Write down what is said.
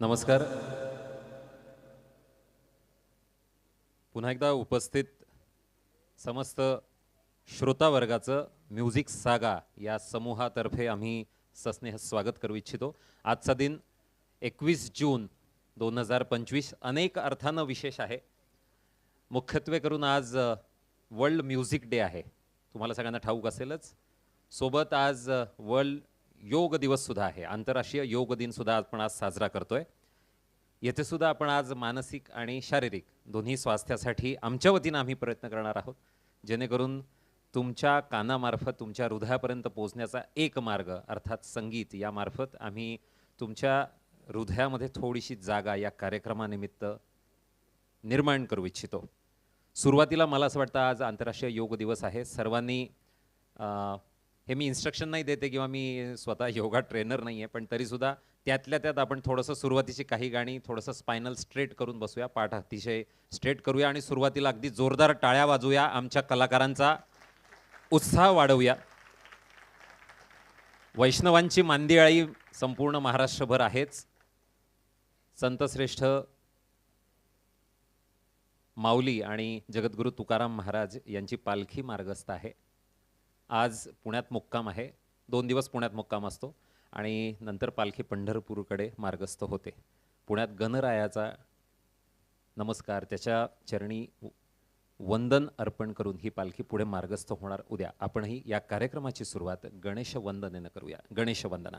नमस्कार. पुन्हा एकदा उपस्थित समस्त श्रोता वर्गाचं म्युझिक सागा या समूहातर्फे आम्ही सस्नेह स्वागत करू इच्छितो. आजचा दिन 21 जून 2025 अनेक अर्थानं विशेष आहे. मुख्यत्वे करून आज वर्ल्ड म्युझिक डे आहे. तुम्हाला सगळ्यांना ठाऊक असेलच. सोबत आज वर्ल्ड योग दिवस सुद्धा आहे. आंतरराष्ट्रीय योग दिन सुद्धा आपण आज साजरा करतोय. येथे सुद्धा आपण आज मानसिक आणि शारीरिक दोन्ही स्वास्थ्यासाठी आमच्या वतीनं आम्ही प्रयत्न करणार आहोत, जेणेकरून तुमच्या कानामार्फत तुमच्या हृदयापर्यंत पोहोचण्याचा एक मार्ग अर्थात संगीत यामार्फत आम्ही तुमच्या हृदयामध्ये थोडीशी जागा या कार्यक्रमानिमित्त निर्माण करू इच्छितो. सुरुवातीला मला असं वाटतं आज आंतरराष्ट्रीय योग दिवस आहे. सर्वांनी हे मी इन्स्ट्रक्शन नाही देते किंवा मी स्वतः योगा ट्रेनर नाही आहे, पण तरीसुद्धा त्यातल्या त्यात आपण थोडंसं सुरुवातीची काही गाणी थोडंसं स्पायनल स्ट्रेट करून बसूया, पाठ अतिशय स्ट्रेट करूया आणि सुरुवातीला अगदी जोरदार टाळ्या वाजवूया. आमच्या कलाकारांचा उत्साह वाढवूया. वैष्णवांची मांदियाळी संपूर्ण महाराष्ट्रभर आहेच. संतश्रेष्ठ माऊली आणि जगद्गुरू तुकाराम महाराज यांची पालखी मार्गस्थ आहे. आज पुण्यात मुक्काम आहे. 2 दिवस पुण्यात मुक्काम असतो आणि नंतर पालखी पंढरपूरकडे मार्गस्थ होते. पुण्यात गणरायाचा नमस्कार, त्याच्या चरणी वंदन अर्पण करून ही पालखी पुढे मार्गस्थ होणार. उद्या आपणही या कार्यक्रमाची सुरुवात गणेश वंदनेनं करूया. गणेश वंदना.